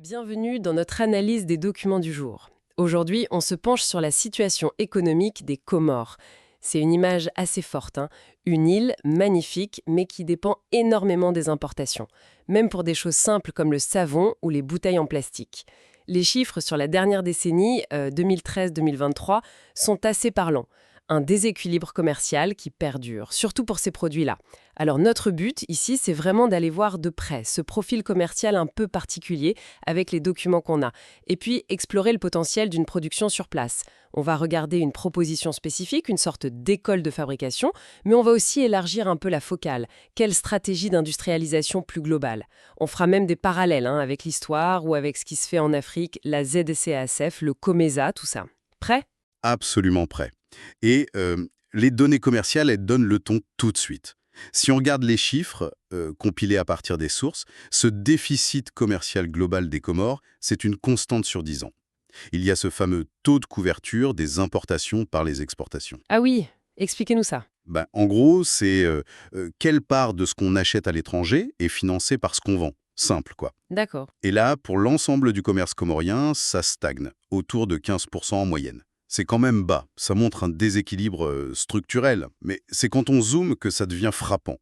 Bienvenue dans notre analyse des documents du jour. Aujourd'hui, on se penche sur la situation économique des Comores. C'est une image assez forte, hein. Une île magnifique, mais qui dépend énormément des importations, même pour des choses simples comme le savon ou les bouteilles en plastique. Les chiffres sur la dernière décennie, 2013-2023, sont assez parlants. Un déséquilibre commercial qui perdure, surtout pour ces produits-là. Alors notre but ici, c'est vraiment d'aller voir de près ce profil commercial un peu particulier avec les documents qu'on a, et puis explorer le potentiel d'une production sur place. On va regarder une proposition spécifique, une sorte d'école de fabrication, mais on va aussi élargir un peu la focale. Quelle stratégie d'industrialisation plus globale? On fera même des parallèles avec l'histoire ou avec ce qui se fait en Afrique, la ZSCASF, le COMESA, tout ça. Prêt? Absolument prêt. Et les données commerciales, elles donnent le ton tout de suite. Si on regarde les chiffres compilés à partir des sources, ce déficit commercial global des Comores, c'est une constante sur 10 ans. Il y a ce fameux taux de couverture des importations par les exportations. Ah oui, expliquez-nous ça. En gros, c'est quelle part de ce qu'on achète à l'étranger est financée par ce qu'on vend. Simple, quoi. D'accord. Et là, pour l'ensemble du commerce comorien, ça stagne, autour de 15% en moyenne. C'est quand même bas, ça montre un déséquilibre structurel, mais c'est quand on zoome que ça devient frappant.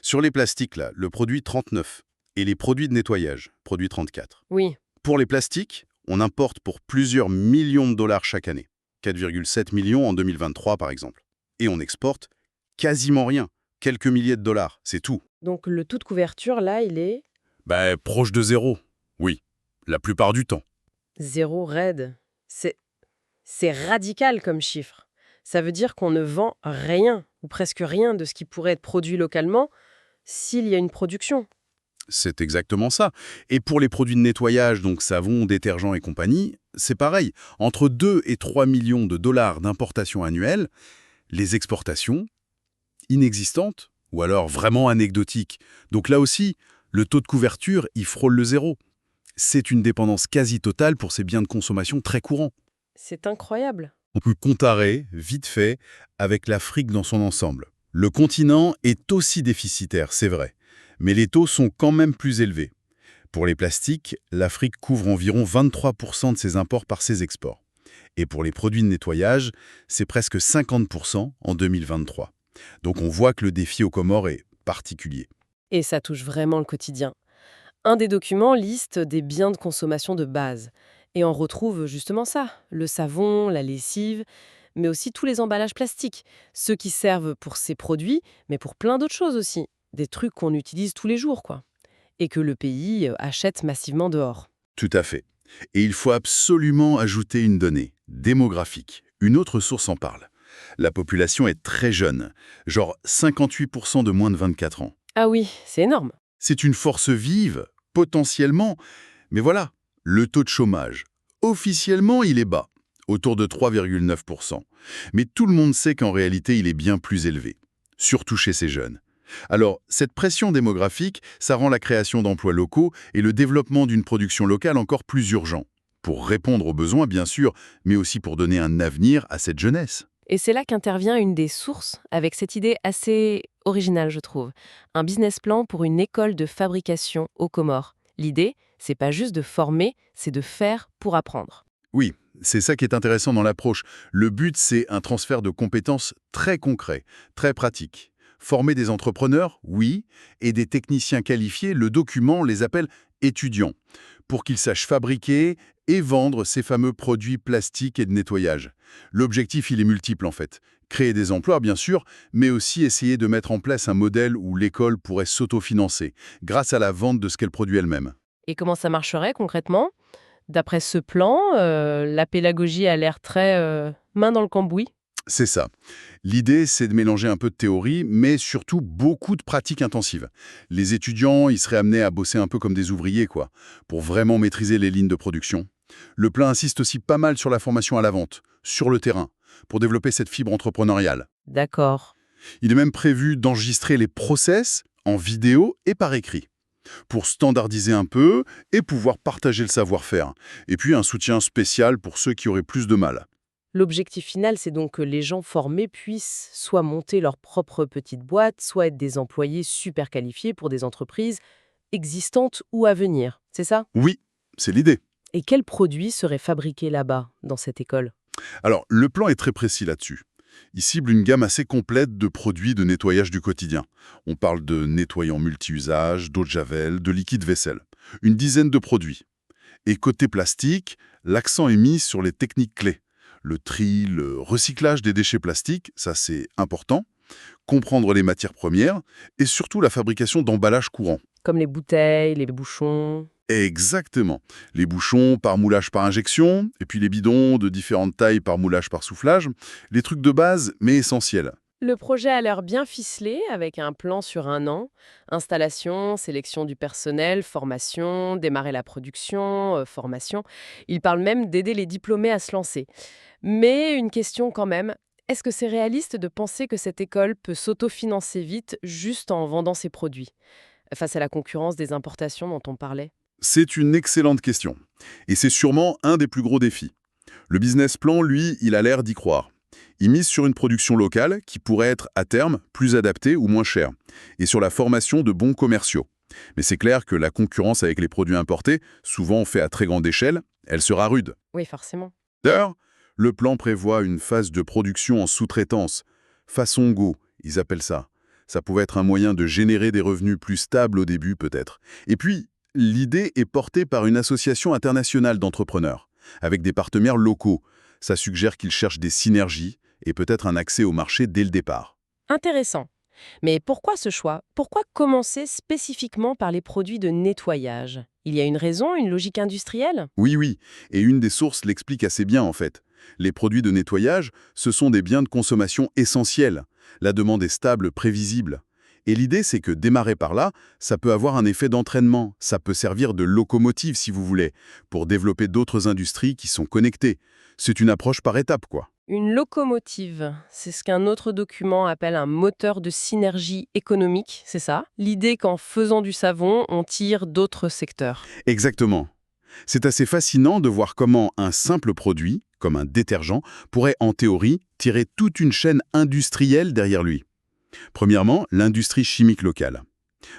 Sur les plastiques, là, le produit 39, et les produits de nettoyage, produit 34. Oui. Pour les plastiques, on importe pour plusieurs millions de dollars chaque année, 4,7 millions en 2023 par exemple. Et on exporte quasiment rien, quelques milliers de dollars, c'est tout. Donc le taux de couverture, là, il est Proche de zéro, oui, la plupart du temps. zéro raide. C'est radical comme chiffre. Ça veut dire qu'on ne vend rien, ou presque rien, de ce qui pourrait être produit localement s'il y a une production. C'est exactement ça. Et pour les produits de nettoyage, donc savon, détergent et compagnie, c'est pareil. Entre 2 et 3 millions de dollars d'importation annuelle, les exportations, inexistantes, ou alors vraiment anecdotiques. Donc là aussi, le taux de couverture, il frôle le zéro. C'est une dépendance quasi totale pour ces biens de consommation très courants. C'est incroyable. On peut comparer, vite fait, avec l'Afrique dans son ensemble. Le continent est aussi déficitaire, c'est vrai, mais les taux sont quand même plus élevés. Pour les plastiques, l'Afrique couvre environ 23% de ses imports par ses exports. Et pour les produits de nettoyage, c'est presque 50% en 2023. Donc on voit que le défi aux Comores est particulier. Et ça touche vraiment le quotidien. Un des documents liste des biens de consommation de base. Et on retrouve justement ça, le savon, la lessive, mais aussi tous les emballages plastiques. Ceux qui servent pour ces produits, mais pour plein d'autres choses aussi. Des trucs qu'on utilise tous les jours, quoi. Et que le pays achète massivement dehors. Tout à fait. Et il faut absolument ajouter une donnée, démographique. Une autre source en parle. La population est très jeune, genre 58% de moins de 24 ans. Ah oui, c'est énorme. C'est une force vive, potentiellement, mais voilà, le taux de chômage. Officiellement, il est bas, autour de 3,9%. Mais tout le monde sait qu'en réalité, il est bien plus élevé, surtout chez ces jeunes. Alors, cette pression démographique, ça rend la création d'emplois locaux et le développement d'une production locale encore plus urgent. Pour répondre aux besoins, bien sûr, mais aussi pour donner un avenir à cette jeunesse. Et c'est là qu'intervient une des sources, avec cette idée assez originale, je trouve. Un business plan pour une école de fabrication aux Comores. L'idée, c'est pas juste de former, c'est de faire pour apprendre. Oui, c'est ça qui est intéressant dans l'approche. Le but, c'est un transfert de compétences très concret, très pratique. Former des entrepreneurs, oui, et des techniciens qualifiés, le document les appelle étudiants, pour qu'ils sachent fabriquer et vendre ces fameux produits plastiques et de nettoyage. L'objectif, il est multiple en fait. Créer des emplois, bien sûr, mais aussi essayer de mettre en place un modèle où l'école pourrait s'autofinancer, grâce à la vente de ce qu'elle produit elle-même. Et comment ça marcherait concrètement? D'après ce plan, la pédagogie a l'air très main dans le cambouis. C'est ça. L'idée, c'est de mélanger un peu de théorie, mais surtout beaucoup de pratiques intensives. Les étudiants, ils seraient amenés à bosser un peu comme des ouvriers, quoi, pour vraiment maîtriser les lignes de production. Le plan insiste aussi pas mal sur la formation à la vente, sur le terrain, pour développer cette fibre entrepreneuriale. D'accord. Il est même prévu d'enregistrer les process en vidéo et par écrit, pour standardiser un peu et pouvoir partager le savoir-faire. Et puis un soutien spécial pour ceux qui auraient plus de mal. L'objectif final, c'est donc que les gens formés puissent soit monter leur propre petite boîte, soit être des employés super qualifiés pour des entreprises existantes ou à venir. C'est ça? Oui, c'est l'idée. Et quels produits seraient fabriqués là-bas, dans cette école? Alors, le plan est très précis là-dessus. Il cible une gamme assez complète de produits de nettoyage du quotidien. On parle de nettoyants multi-usages, d'eau de javel, de liquide vaisselle. Une dizaine de produits. Et côté plastique, l'accent est mis sur les techniques clés. Le tri, le recyclage des déchets plastiques, ça c'est important. Comprendre les matières premières et surtout la fabrication d'emballages courants. Comme les bouteilles, les bouchons. Exactement. Les bouchons par moulage par injection, et puis les bidons de différentes tailles par moulage par soufflage. Les trucs de base, mais essentiels. Le projet a l'air bien ficelé, avec un plan sur 1 an. Installation, sélection du personnel, formation, démarrer la production, formation. Il parle même d'aider les diplômés à se lancer. Mais une question quand même, est-ce que c'est réaliste de penser que cette école peut s'autofinancer vite juste en vendant ses produits, face à la concurrence des importations dont on parlait? C'est une excellente question. Et c'est sûrement un des plus gros défis. Le business plan, lui, il a l'air d'y croire. Il mise sur une production locale qui pourrait être, à terme, plus adaptée ou moins chère, et sur la formation de bons commerciaux. Mais c'est clair que la concurrence avec les produits importés, souvent faits à très grande échelle, elle sera rude. Oui, forcément. D'ailleurs, le plan prévoit une phase de production en sous-traitance. Façon Go, ils appellent ça. Ça pouvait être un moyen de générer des revenus plus stables au début, peut-être. Et puis, l'idée est portée par une association internationale d'entrepreneurs, avec des partenaires locaux. Ça suggère qu'ils cherchent des synergies et peut-être un accès au marché dès le départ. Intéressant. Mais pourquoi ce choix? Pourquoi commencer spécifiquement par les produits de nettoyage? Il y a une raison, une logique industrielle? Oui, oui, et une des sources l'explique assez bien en fait. Les produits de nettoyage, ce sont des biens de consommation essentiels. La demande est stable, prévisible. Et l'idée, c'est que démarrer par là, ça peut avoir un effet d'entraînement, ça peut servir de locomotive si vous voulez, pour développer d'autres industries qui sont connectées. C'est une approche par étapes, quoi. Une locomotive, c'est ce qu'un autre document appelle un moteur de synergie économique, c'est ça? L'idée qu'en faisant du savon, on tire d'autres secteurs. Exactement. C'est assez fascinant de voir comment un simple produit, comme un détergent, pourrait en théorie tirer toute une chaîne industrielle derrière lui. Premièrement, l'industrie chimique locale.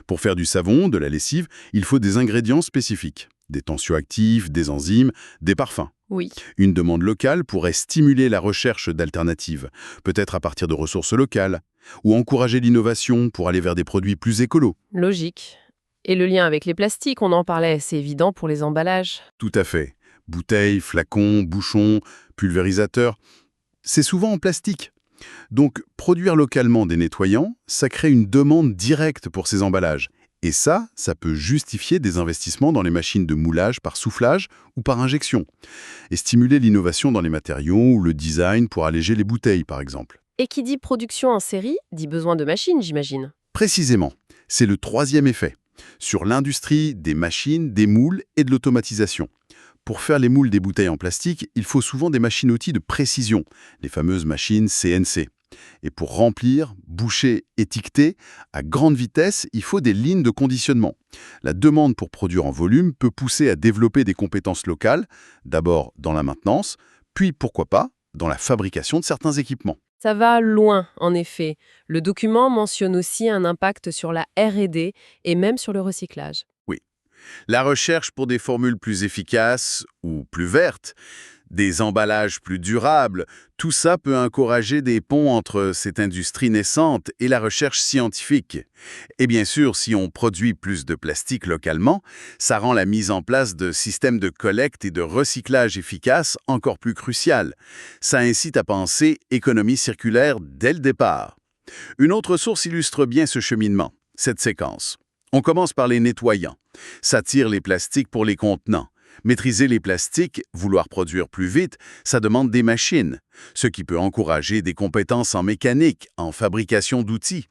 Pour faire du savon, de la lessive, il faut des ingrédients spécifiques. Des tensioactifs, des enzymes, des parfums. Oui. Une demande locale pourrait stimuler la recherche d'alternatives, peut-être à partir de ressources locales, ou encourager l'innovation pour aller vers des produits plus écolos. Logique. Et le lien avec les plastiques, on en parlait, c'est évident pour les emballages. Tout à fait. Bouteilles, flacons, bouchons, pulvérisateurs, c'est souvent en plastique. Donc, produire localement des nettoyants, ça crée une demande directe pour ces emballages. Et ça peut justifier des investissements dans les machines de moulage par soufflage ou par injection, et stimuler l'innovation dans les matériaux ou le design pour alléger les bouteilles, par exemple. Et qui dit production en série, dit besoin de machines, j'imagine. Précisément, c'est le troisième effet, sur l'industrie des machines, des moules et de l'automatisation. Pour faire les moules des bouteilles en plastique, il faut souvent des machines-outils de précision, les fameuses machines CNC. Et pour remplir, boucher, étiqueter, à grande vitesse, il faut des lignes de conditionnement. La demande pour produire en volume peut pousser à développer des compétences locales, d'abord dans la maintenance, puis pourquoi pas, dans la fabrication de certains équipements. Ça va loin, en effet. Le document mentionne aussi un impact sur la R&D et même sur le recyclage. Oui. La recherche pour des formules plus efficaces ou plus vertes, des emballages plus durables, tout ça peut encourager des ponts entre cette industrie naissante et la recherche scientifique. Et bien sûr, si on produit plus de plastique localement, ça rend la mise en place de systèmes de collecte et de recyclage efficaces encore plus crucial. Ça incite à penser économie circulaire dès le départ. Une autre source illustre bien ce cheminement, cette séquence. On commence par les nettoyants. Ça tire les plastiques pour les contenants. Maîtriser les plastiques, vouloir produire plus vite, ça demande des machines, ce qui peut encourager des compétences en mécanique, en fabrication d'outils.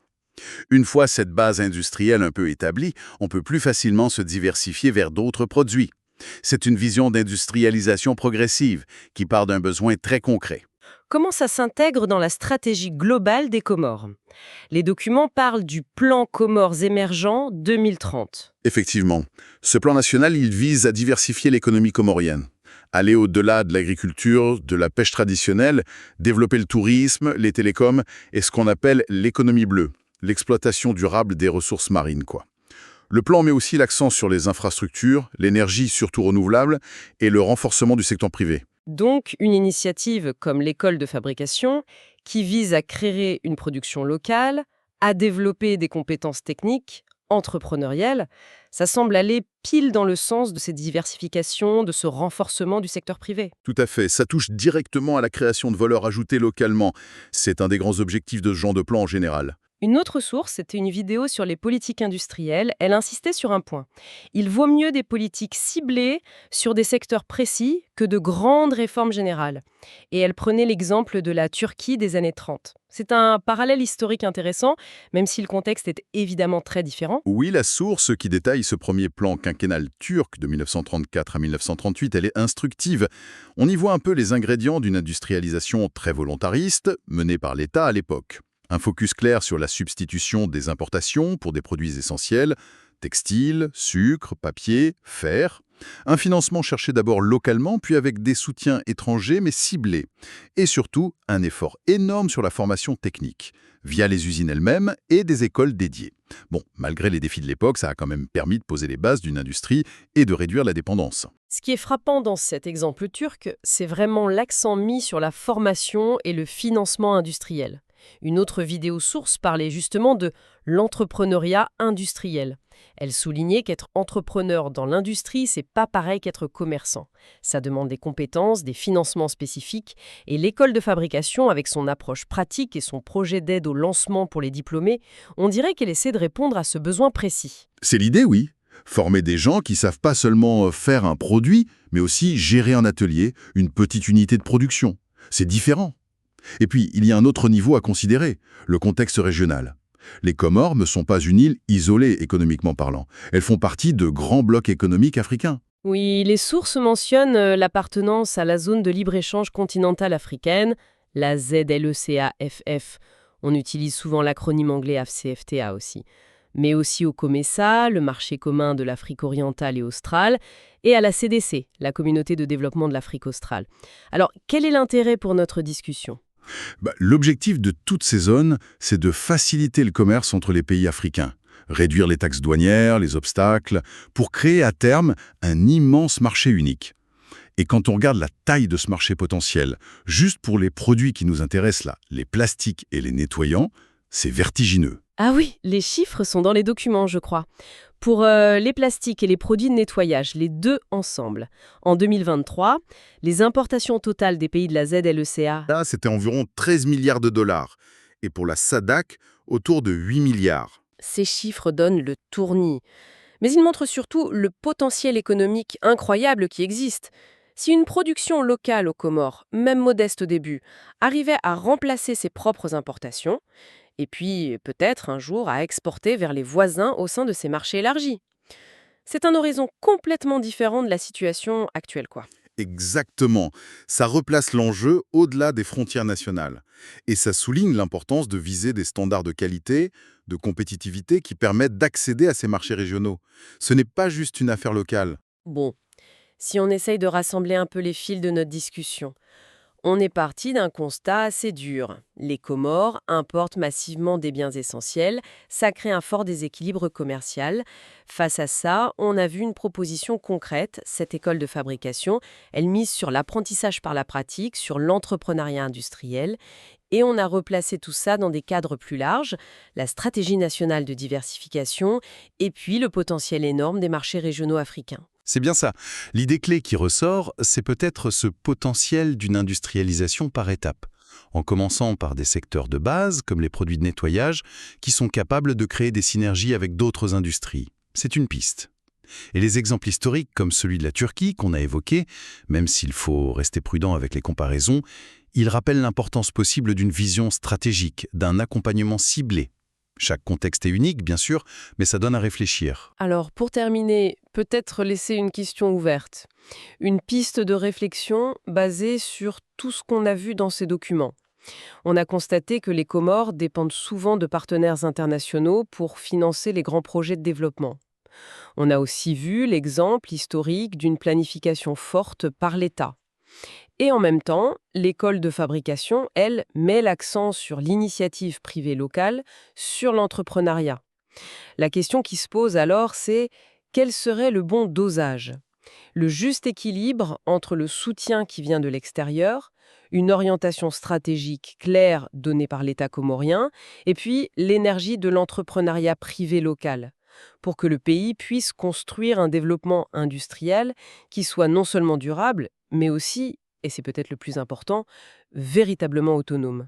Une fois cette base industrielle un peu établie, on peut plus facilement se diversifier vers d'autres produits. C'est une vision d'industrialisation progressive qui part d'un besoin très concret. Comment ça s'intègre dans la stratégie globale des Comores? Les documents parlent du plan Comores émergent 2030. Effectivement, ce plan national, il vise à diversifier l'économie comorienne, aller au-delà de l'agriculture, de la pêche traditionnelle, développer le tourisme, les télécoms et ce qu'on appelle l'économie bleue, l'exploitation durable des ressources marines, quoi. Le plan met aussi l'accent sur les infrastructures, l'énergie surtout renouvelable et le renforcement du secteur privé. Donc, une initiative comme l'école de fabrication qui vise à créer une production locale, à développer des compétences techniques, entrepreneuriales, ça semble aller pile dans le sens de cette diversification, de ce renforcement du secteur privé. Tout à fait, ça touche directement à la création de valeur ajoutée localement. C'est un des grands objectifs de ce genre de plan en général. Une autre source, c'était une vidéo sur les politiques industrielles. Elle insistait sur un point. Il vaut mieux des politiques ciblées sur des secteurs précis que de grandes réformes générales. Et elle prenait l'exemple de la Turquie des années 30. C'est un parallèle historique intéressant, même si le contexte est évidemment très différent. Oui, la source qui détaille ce premier plan quinquennal turc de 1934 à 1938, elle est instructive. On y voit un peu les ingrédients d'une industrialisation très volontariste menée par l'État à l'époque. Un focus clair sur la substitution des importations pour des produits essentiels, textiles, sucre, papier, fer. Un financement cherché d'abord localement, puis avec des soutiens étrangers mais ciblés. Et surtout, un effort énorme sur la formation technique, via les usines elles-mêmes et des écoles dédiées. Bon, malgré les défis de l'époque, ça a quand même permis de poser les bases d'une industrie et de réduire la dépendance. Ce qui est frappant dans cet exemple turc, c'est vraiment l'accent mis sur la formation et le financement industriel. Une autre vidéo source parlait justement de l'entrepreneuriat industriel. Elle soulignait qu'être entrepreneur dans l'industrie, c'est pas pareil qu'être commerçant. Ça demande des compétences, des financements spécifiques, et l'école de fabrication, avec son approche pratique et son projet d'aide au lancement pour les diplômés, on dirait qu'elle essaie de répondre à ce besoin précis. C'est l'idée, oui. Former des gens qui savent pas seulement faire un produit, mais aussi gérer un atelier, une petite unité de production. C'est différent. Et puis, il y a un autre niveau à considérer, le contexte régional. Les Comores ne sont pas une île isolée économiquement parlant. Elles font partie de grands blocs économiques africains. Oui, les sources mentionnent l'appartenance à la zone de libre-échange continentale africaine, la ZLECAFF. On utilise souvent l'acronyme anglais AFCFTA aussi. Mais aussi au COMESA, le marché commun de l'Afrique orientale et australe, et à la CDC, la communauté de développement de l'Afrique australe. Alors, quel est l'intérêt pour notre discussion ? L'objectif de toutes ces zones, c'est de faciliter le commerce entre les pays africains, réduire les taxes douanières, les obstacles, pour créer à terme un immense marché unique. Et quand on regarde la taille de ce marché potentiel, juste pour les produits qui nous intéressent là, les plastiques et les nettoyants, c'est vertigineux. Ah oui, les chiffres sont dans les documents, je crois. Pour les plastiques et les produits de nettoyage, les deux ensemble. En 2023, les importations totales des pays de la ZLECA... Là, c'était environ 13 milliards de dollars. Et pour la SADC, autour de 8 milliards. Ces chiffres donnent le tournis. Mais ils montrent surtout le potentiel économique incroyable qui existe. Si une production locale aux Comores, même modeste au début, arrivait à remplacer ses propres importations, et puis peut-être un jour à exporter vers les voisins au sein de ces marchés élargis. C'est un horizon complètement différent de la situation actuelle, quoi. Exactement. Ça replace l'enjeu au-delà des frontières nationales. Et ça souligne l'importance de viser des standards de qualité, de compétitivité qui permettent d'accéder à ces marchés régionaux. Ce n'est pas juste une affaire locale. Bon, si on essaye de rassembler un peu les fils de notre discussion, on est parti d'un constat assez dur. Les Comores importent massivement des biens essentiels, ça crée un fort déséquilibre commercial. Face à ça, on a vu une proposition concrète, cette école de fabrication. Elle mise sur l'apprentissage par la pratique, sur l'entrepreneuriat industriel, et on a replacé tout ça dans des cadres plus larges, la stratégie nationale de diversification, et puis le potentiel énorme des marchés régionaux africains. C'est bien ça. L'idée clé qui ressort, c'est peut-être ce potentiel d'une industrialisation par étapes, en commençant par des secteurs de base, comme les produits de nettoyage, qui sont capables de créer des synergies avec d'autres industries. C'est une piste. Et les exemples historiques, comme celui de la Turquie qu'on a évoqué, même s'il faut rester prudent avec les comparaisons, ils rappellent l'importance possible d'une vision stratégique, d'un accompagnement ciblé. Chaque contexte est unique, bien sûr, mais ça donne à réfléchir. Alors, pour terminer, peut-être laisser une question ouverte. Une piste de réflexion basée sur tout ce qu'on a vu dans ces documents. On a constaté que les Comores dépendent souvent de partenaires internationaux pour financer les grands projets de développement. On a aussi vu l'exemple historique d'une planification forte par l'État. Et en même temps, l'école de fabrication, elle, met l'accent sur l'initiative privée locale, sur l'entrepreneuriat. La question qui se pose alors, c'est quel serait le bon dosage? Le juste équilibre entre le soutien qui vient de l'extérieur, une orientation stratégique claire donnée par l'État comorien, et puis l'énergie de l'entrepreneuriat privé local, pour que le pays puisse construire un développement industriel qui soit non seulement durable, mais aussi, et c'est peut-être le plus important, véritablement autonome.